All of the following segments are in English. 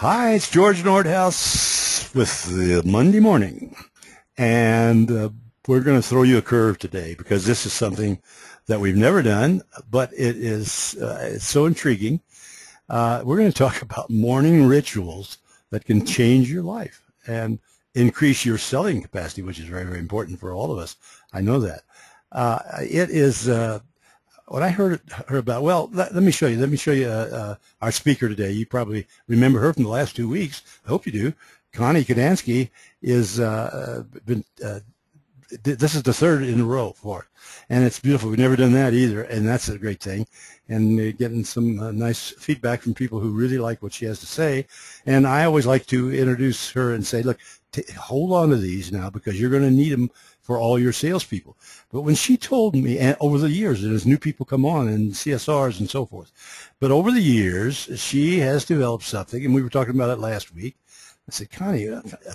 Hi, it's George Nordhaus with the Monday morning, and we're going to throw you a curve today because this is something that we've never done, but it's so intriguing. We're going to talk about morning rituals that can change your life and increase your selling capacity, which is very, very important for all of us. I know that. It is what I heard about. Well, let me show you. Let me show you our speaker today. You probably remember her from the last 2 weeks. I hope you do. Connie Kadansky is this is the third in a row for it, and it's beautiful. We've never done that either, and that's a great thing. And getting some nice feedback from people who really like what she has to say. And I always like to introduce her and say, look, hold on to these now because you're going to need them for all your salespeople. But when she told me, and over the years, and as new people come on and CSRs and so forth, but over the years, she has developed something, and we were talking about it last week. I said, Connie,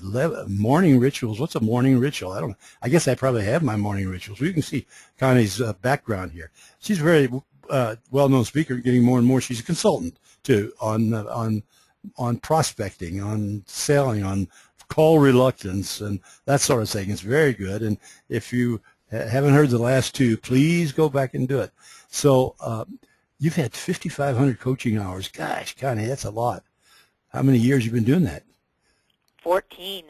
11 morning rituals. What's a morning ritual? I don't know. I guess I probably have my morning rituals. You can see Connie's background here. She's a very well-known speaker, getting more and more. She's a consultant too on prospecting, on selling, on call reluctance, and that sort of thing. It's very good. And if you haven't heard the last two, please go back and do it. So you've had 5,500 coaching hours. Gosh, Connie, that's a lot. How many years have you been doing that? 14.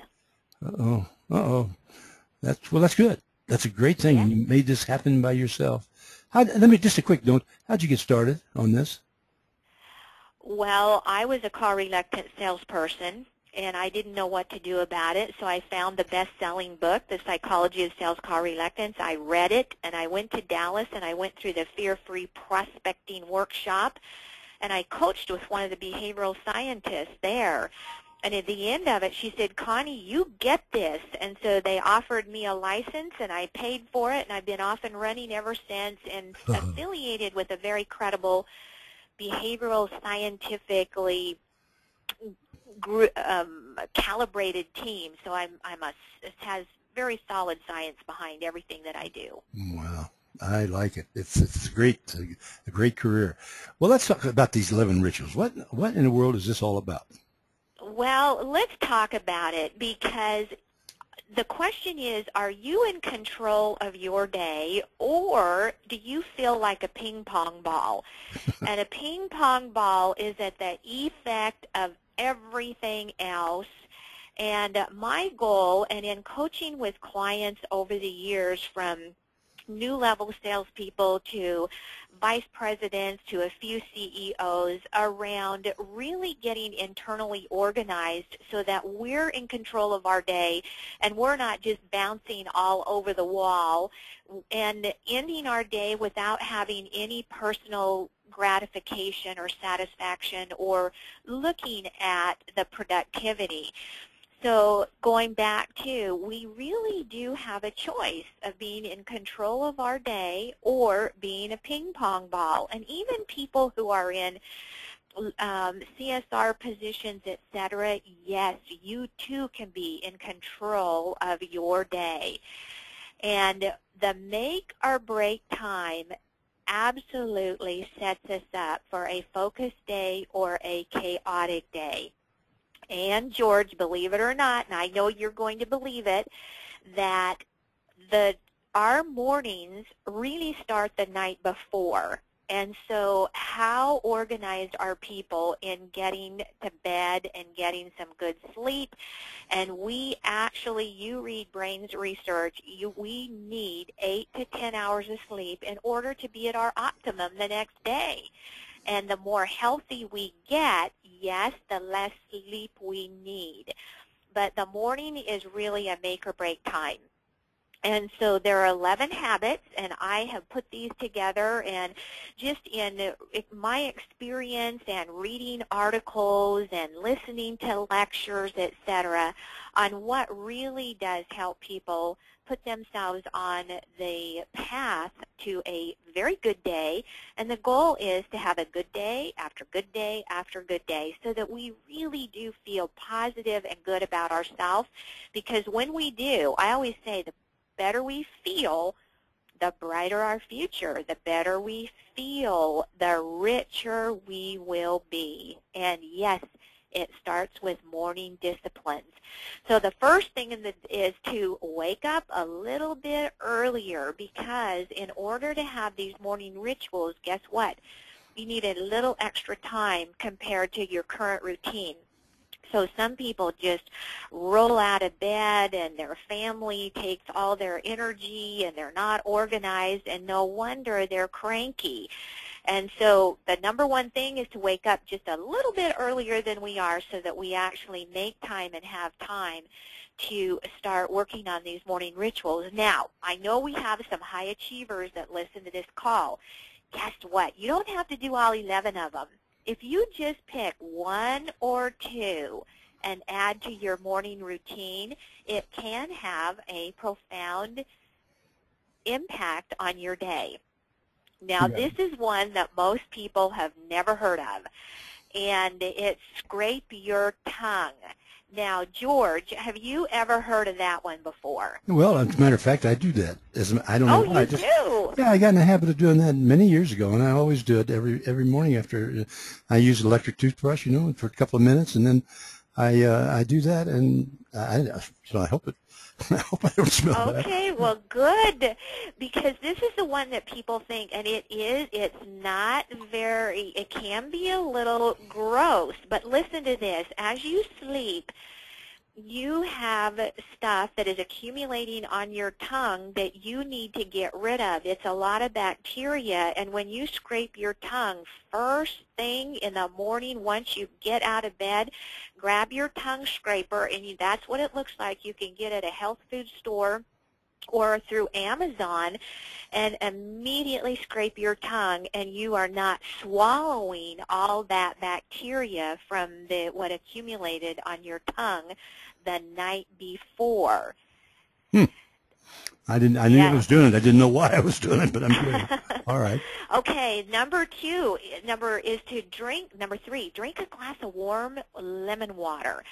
Uh-oh. That's good. That's a great thing. Yeah. You made this happen by yourself. Just a quick note. How'd you get started on this? Well, I was a car reluctant salesperson, and I didn't know what to do about it, so I found the best-selling book, The Psychology of Sales Car Reluctance. I read it, and I went to Dallas, and I went through the Fear-Free Prospecting Workshop, and I coached with one of the behavioral scientists there. And at the end of it, she said, Connie, you get this. And so they offered me a license, and I paid for it, and I've been off and running ever since and affiliated with a very credible behavioral scientifically calibrated team. So it has very solid science behind everything that I do. Wow. I like it. It's great, a great career. Well, let's talk about these 11 rituals. What in the world is this all about? Well, let's talk about it because the question is, are you in control of your day, or do you feel like a ping pong ball? And a ping pong ball is at the effect of everything else. And my goal, and in coaching with clients over the years, from new level salespeople to vice presidents to a few CEOs, around really getting internally organized so that we're in control of our day and we're not just bouncing all over the wall and ending our day without having any personal gratification or satisfaction or looking at the productivity. So going back to, we really do have a choice of being in control of our day or being a ping pong ball. And even people who are in CSR positions, etc., yes, you too can be in control of your day. And the make or break time absolutely sets us up for a focused day or a chaotic day. And George, believe it or not, and I know you're going to believe it, that our mornings really start the night before. And so how organized are people in getting to bed and getting some good sleep? And we actually, you read Brain's research, we need 8 to 10 hours of sleep in order to be at our optimum the next day. And the more healthy we get, yes, the less sleep we need. But the morning is really a make or break time. And so there are 11 habits, and I have put these together, and just in my experience and reading articles and listening to lectures, etc., on what really does help people put themselves on the path to a very good day. And the goal is to have a good day after good day after good day so that we really do feel positive and good about ourselves. Because when we do, I always say the better we feel, the brighter our future. The better we feel, the richer we will be. And yes, it starts with morning disciplines. So the first thing is to wake up a little bit earlier, because in order to have these morning rituals, guess what? You need a little extra time compared to your current routine. So some people just roll out of bed and their family takes all their energy and they're not organized, and no wonder they're cranky. And so the number one thing is to wake up just a little bit earlier than we are, so that we actually make time and have time to start working on these morning rituals. Now, I know we have some high achievers that listen to this call. Guess what? You don't have to do all 11 of them. If you just pick one or two and add to your morning routine, it can have a profound impact on your day. Now, this is one that most people have never heard of, and it's scrape your tongue. Now, George, have you ever heard of that one before? Well, as a matter of fact, I do that. I don't know why. You do? Yeah, I got in the habit of doing that many years ago, and I always do it every morning after I use an electric toothbrush, for a couple of minutes, and then I do that, and I hope it. I hope I don't smell bad. Okay, well, good, because this is the one that people think, and it's not very, it can be a little gross, but listen to this. As you sleep, you have stuff that is accumulating on your tongue that you need to get rid of. It's a lot of bacteria, and when you scrape your tongue first thing in the morning, once you get out of bed, grab your tongue scraper, and that's what it looks like. You can get it at a health food store or through Amazon, and immediately scrape your tongue, and you are not swallowing all that bacteria from what accumulated on your tongue the night before. I knew I was doing it. I didn't know why I was doing it, but I'm doing it. All right. Okay, number three, drink a glass of warm lemon water.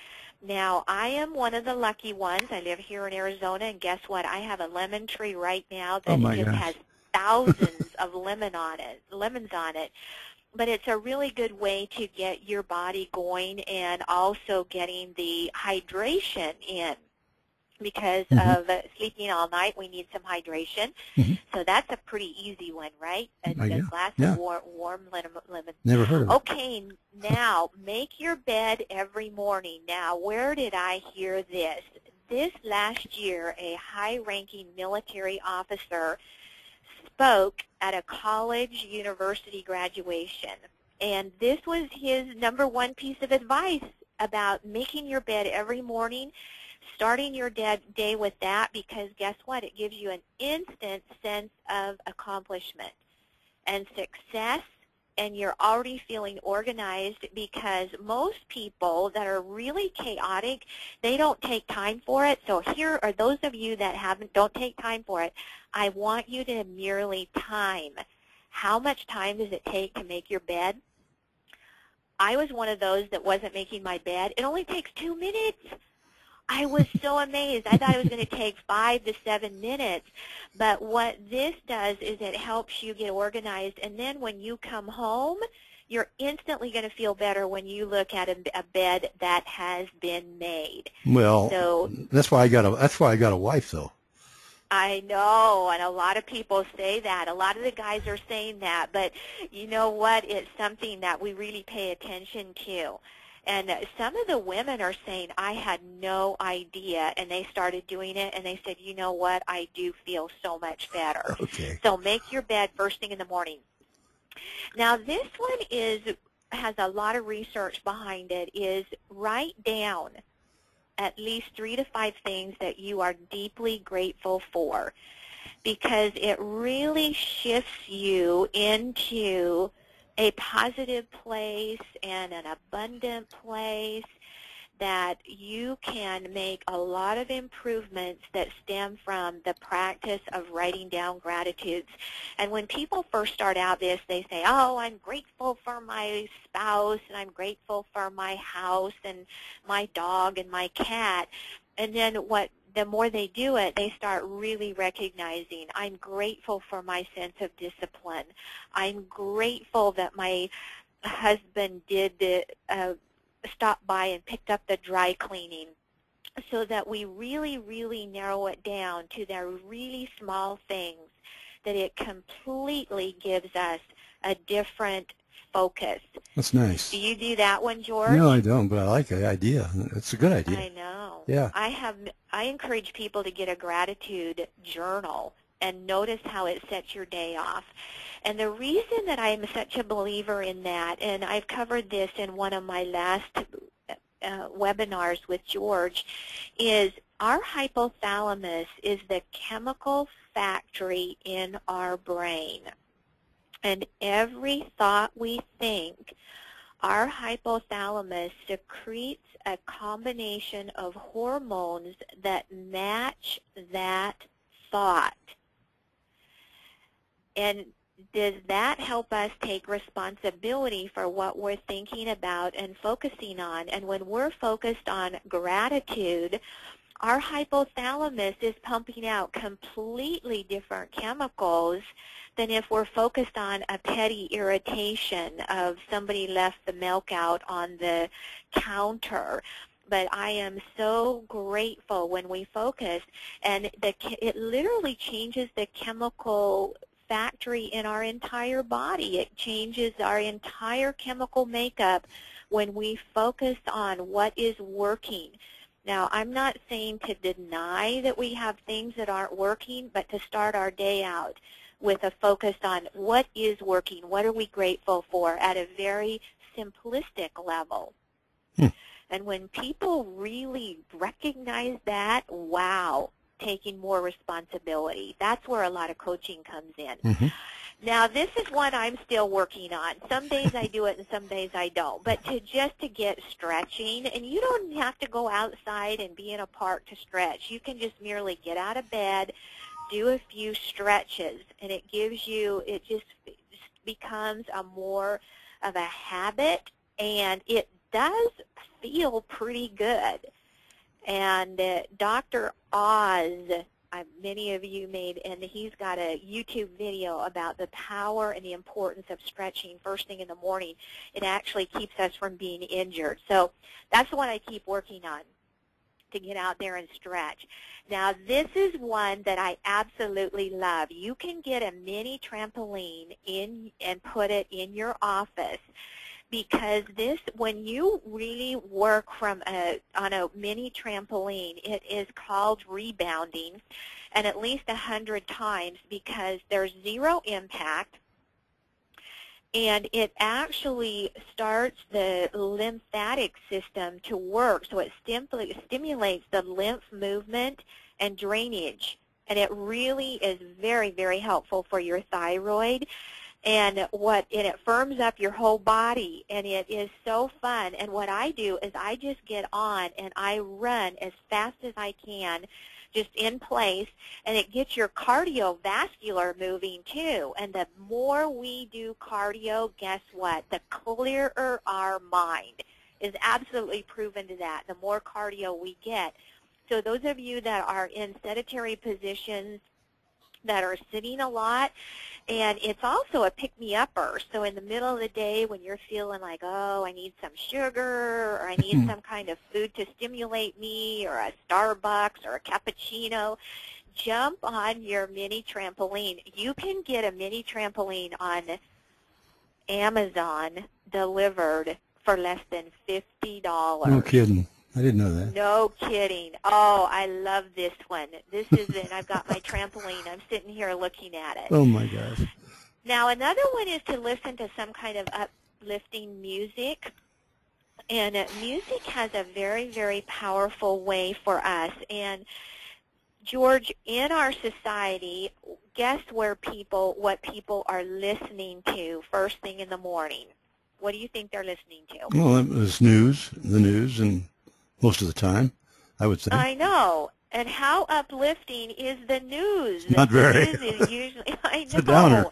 Now, I am one of the lucky ones. I live here in Arizona, and guess what? I have a lemon tree right now that has thousands of lemons on it. But it's a really good way to get your body going, and also getting the hydration in. Because of sleeping all night, we need some hydration. So that's a pretty easy one, right? A glass of warm lemon. Never heard of it. Okay, now make your bed every morning. Now, where did I hear this? This last year, a high-ranking military officer spoke at a college university graduation. And this was his number one piece of advice about making your bed every morning, starting your day with that, because guess what? It gives you an instant sense of accomplishment and success, and you're already feeling organized, because most people that are really chaotic, they don't take time for it. So here are those of you that don't take time for it. I want you to merely time. How much time does it take to make your bed? I was one of those that wasn't making my bed. It only takes 2 minutes. I was so amazed. I thought it was going to take 5 to 7 minutes. But what this does is it helps you get organized. And then when you come home, you're instantly going to feel better when you look at a bed that has been made. Well, so that's why I got a wife, though. I know, and a lot of people say that. A lot of the guys are saying that. But you know what? It's something that we really pay attention to. And some of the women are saying, I had no idea, and they started doing it, and they said, you know what, I do feel so much better. Okay. So make your bed first thing in the morning. Now, this one has a lot of research behind it, is write down at least 3 to 5 things that you are deeply grateful for, because it really shifts you into a positive place and an abundant place, that you can make a lot of improvements that stem from the practice of writing down gratitudes. And when people first start out this, they say, oh, I'm grateful for my spouse, and I'm grateful for my house and my dog and my cat. And then the more they do it, they start really recognizing, I'm grateful for my sense of discipline. I'm grateful that my husband did stopped by and picked up the dry cleaning, so that we really, really narrow it down to the really small things, that it completely gives us a different focus. That's nice. Do you do that one, George? No, I don't, but I like the idea. It's a good idea. I know. Yeah. I encourage people to get a gratitude journal and notice how it sets your day off. And the reason that I'm such a believer in that, and I've covered this in one of my last webinars with George, is our hypothalamus is the chemical factory in our brain. And every thought we think, our hypothalamus secretes a combination of hormones that match that thought. And does that help us take responsibility for what we're thinking about and focusing on? And when we're focused on gratitude, our hypothalamus is pumping out completely different chemicals than if we're focused on a petty irritation of somebody left the milk out on the counter. But I am so grateful when we focus, and it literally changes the chemical factory in our entire body. It changes our entire chemical makeup when we focus on what is working. Now, I'm not saying to deny that we have things that aren't working, but to start our day out with a focus on what is working, what are we grateful for at a very simplistic level. And when people really recognize that, wow, taking more responsibility, that's where a lot of coaching comes in. Now, this is one I'm still working on. Some days I do it and some days I don't. But just to get stretching, and you don't have to go outside and be in a park to stretch. You can just merely get out of bed, do a few stretches, and it just becomes a more of a habit, and it does feel pretty good. And Dr. Oz, many of you made, and he's got a YouTube video about the power and the importance of stretching first thing in the morning. It actually keeps us from being injured. So that's the one I keep working on, to get out there and stretch. Now, this is one that I absolutely love. You can get a mini trampoline and put it in your office, because when you really work on a mini trampoline, it is called rebounding, and at least 100 times, because there's zero impact, and it actually starts the lymphatic system to work, so it stimulates the lymph movement and drainage, and it really is very, very helpful for your thyroid. And it firms up your whole body, and it is so fun. And what I do is I just get on and I run as fast as I can, just in place, and it gets your cardiovascular moving too. And the more we do cardio, guess what? The clearer our mind. Is absolutely proven to that. The more cardio we get. So those of you that are in sedentary positions, that are sitting a lot, and it's also a pick-me-upper. So in the middle of the day when you're feeling like, oh, I need some sugar, or I need some kind of food to stimulate me, or a Starbucks or a cappuccino, jump on your mini trampoline. You can get a mini trampoline on Amazon delivered for less than $50. No kidding. I didn't know that. No kidding. Oh, I love this one. This is it. I've got my trampoline. I'm sitting here looking at it. Oh, my gosh. Now, another one is to listen to some kind of uplifting music. And music has a very, very powerful way for us. And, George, in our society, guess what people are listening to first thing in the morning? What do you think they're listening to? Well, it was the news, and most of the time, I would say. I know. And how uplifting is the news? Not very. The news is usually, I know. It's a downer.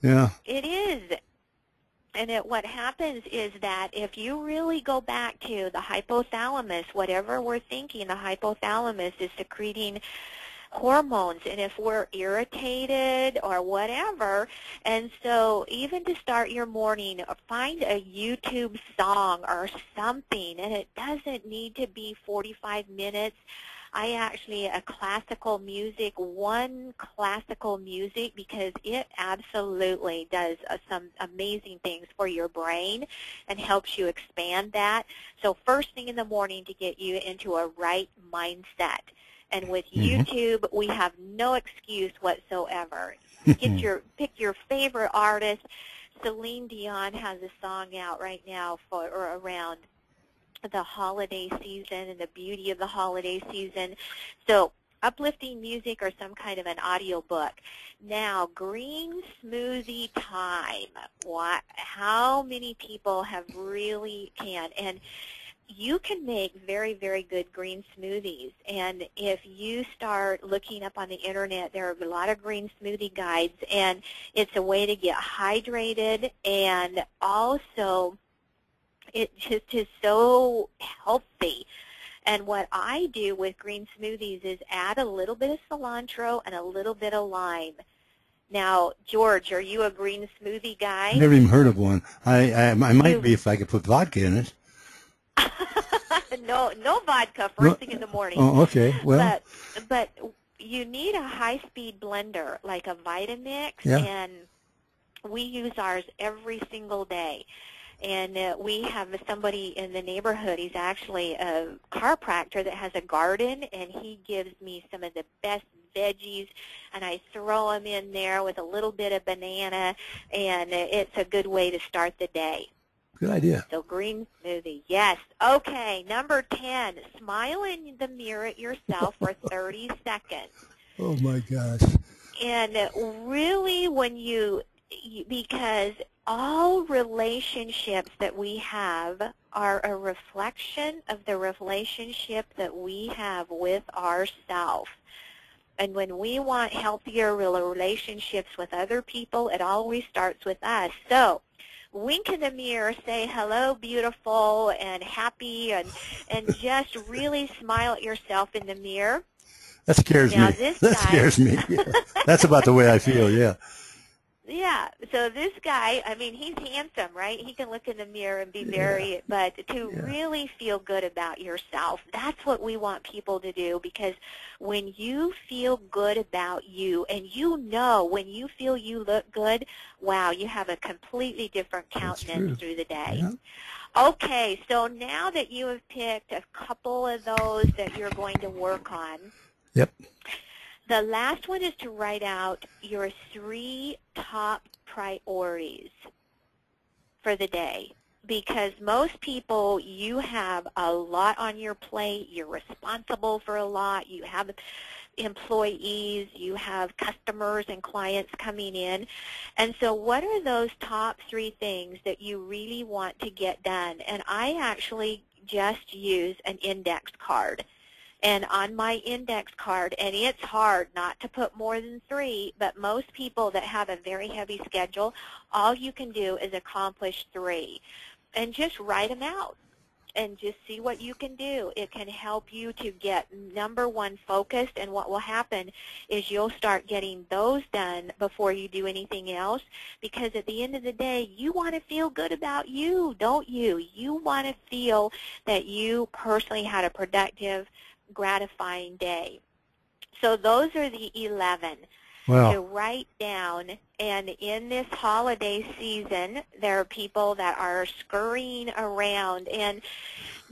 Yeah. It is. And what happens is that if you really go back to the hypothalamus, whatever we're thinking, the hypothalamus is secreting hormones and if we're irritated or whatever. And so even to start your morning, find a YouTube song or something, and it doesn't need to be 45 minutes. I actually, classical music, because it absolutely does some amazing things for your brain and helps you expand that. So first thing in the morning to get you into a right mindset. And with YouTube, we have no excuse whatsoever. Pick your favorite artist. Celine Dion has a song out right now for or around the holiday season and the beauty of the holiday season. So uplifting music or some kind of an audiobook. Now, green smoothie time. How many people have really can? And you can make very, very good green smoothies. And if you start looking up on the internet, there are a lot of green smoothie guides, and it's a way to get hydrated, and also it just is so healthy. And what I do with green smoothies is add a little bit of cilantro and a little bit of lime. Now, George, are you a green smoothie guy? I've never even heard of one. I might be if I could put vodka in it. No vodka first thing in the morning. Oh, okay. Well, but you need a high-speed blender like a Vitamix, and we use ours every single day. And we have somebody in the neighborhood. He's actually a chiropractor that has a garden, and he gives me some of the best veggies, and I throw them in there with a little bit of banana, and it's a good way to start the day. Good idea. So green smoothie, yes. Okay, number 10, smile in the mirror at yourself for 30 seconds. Oh, my gosh. And really when because all relationships that we have are a reflection of the relationship that we have with ourselves. And when we want healthier relationships with other people, it always starts with us. So wink in the mirror, say hello, beautiful and happy, and just really smile at yourself in the mirror. That scares me. That scares me. Yeah. That's about the way I feel, yeah. Yeah, so this guy, I mean, he's handsome, right? He can look in the mirror and be but to really feel good about yourself, that's what we want people to do, because when you feel good about you, and you know when you feel you look good, wow, you have a completely different countenance through the day. Yeah. Okay, so now that you have picked a couple of those that you're going to work on, the last one is to write out your 3 top priorities for the day, because most people, you have a lot on your plate, you're responsible for a lot, you have employees, you have customers and clients coming in, and so what are those top 3 things that you really want to get done? And I actually just use an index card. And on my index card, and it's hard not to put more than 3, but most people that have a very heavy schedule, all you can do is accomplish 3. And just write them out and just see what you can do. It can help you to get, number 1, focused, and what will happen is you'll start getting those done before you do anything else, because at the end of the day, you want to feel good about you, don't you? You want to feel that you personally had a productive, gratifying day. So those are the 11 to write down. And in this holiday season, there are people that are scurrying around. And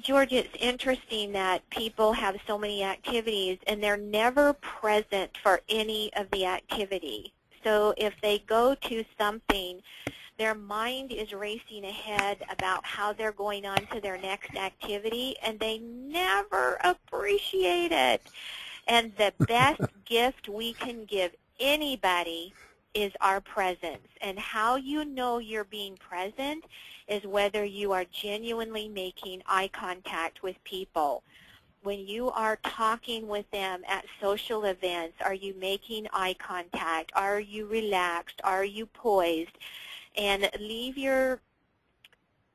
George, it's interesting that people have so many activities and they're never present for any of the activity. So if they go to something, their mind is racing ahead about how they're going on to their next activity, and they never appreciate it. And the best gift we can give anybody is our presence. And how you know you're being present is whether you are genuinely making eye contact with people. When you are talking with them at social events, are you making eye contact? Are you relaxed? Are you poised? And leave your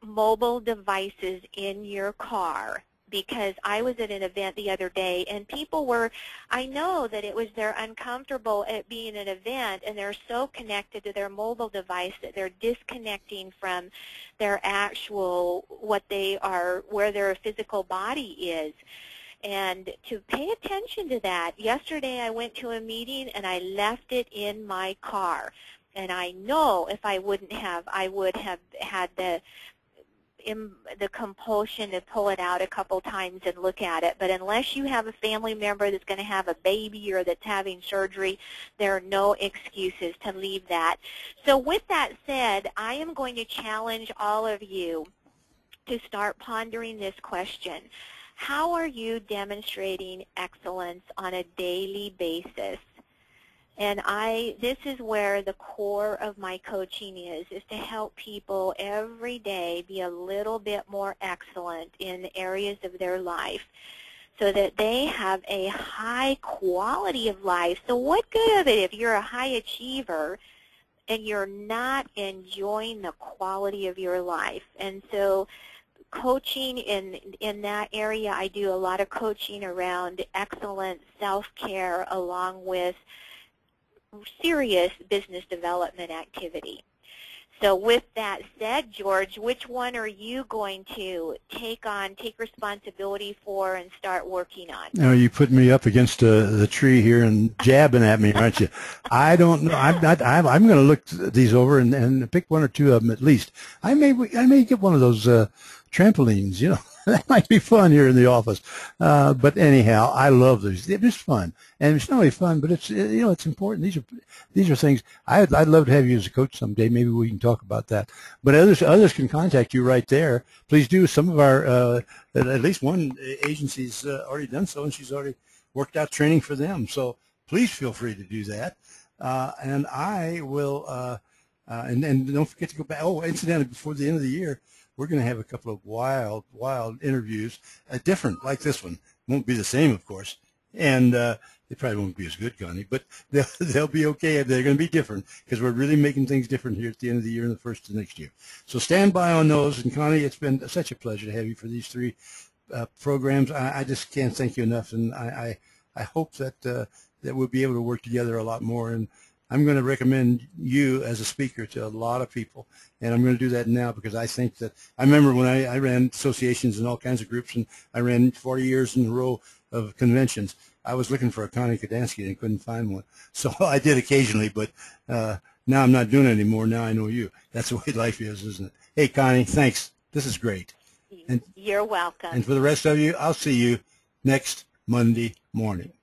mobile devices in your car. because I was at an event the other day and people were, I know that it was they're uncomfortable at being at an event and they're so connected to their mobile device that they're disconnecting from their actual, what they are, where their physical body is. And to pay attention to that, yesterday I went to a meeting and I left it in my car. And I know if I wouldn't have, I would have had the compulsion to pull it out a couple times and look at it. But unless you have a family member that's going to have a baby or that's having surgery, there are no excuses to leave that. So with that said, I am going to challenge all of you to start pondering this question. How are you demonstrating excellence on a daily basis? And this is where the core of my coaching is to help people every day be a little bit more excellent in areas of their life so that they have a high quality of life. So what good of it if you're a high achiever and you're not enjoying the quality of your life? And so coaching in that area, I do a lot of coaching around excellent self-care along with serious business development activity. So with that said, George, which one are you going to take responsibility for and start working on? You know, you put me up against the tree here and jabbing at me, aren't you? I don't know. I'm going to look these over and pick one or two of them at least. I may get one of those trampolines. You know, that might be fun here in the office. But anyhow, I love these. They're just fun, and it's not only fun, but it's it's important. These are things I'd love to have you as a coach someday. Maybe we can talk about that. But others can contact you right there. Please do. Some of our at least one agency's already done so, and she's already worked out training for them. So please feel free to do that. And I will. And don't forget to go back. Oh, incidentally, before the end of the year, we're going to have a couple of wild interviews, different, like this one. Won't be the same, of course, and they probably won't be as good, Connie, but they'll be okay. They're going to be different because we're really making things different here at the end of the year and the first of next year. So stand by on those. And Connie, it's been such a pleasure to have you for these three programs. I just can't thank you enough, and I hope that that we'll be able to work together a lot more. And I'm going to recommend you as a speaker to a lot of people, and I'm going to do that now because I think that I remember when I ran associations and all kinds of groups, and I ran 40 years in a row of conventions. I was looking for a Connie Kadansky and couldn't find one, so I did occasionally, but now I'm not doing it anymore. Now I know you. That's the way life is, isn't it? Hey, Connie, thanks. This is great. And you're welcome. And for the rest of you, I'll see you next Monday morning.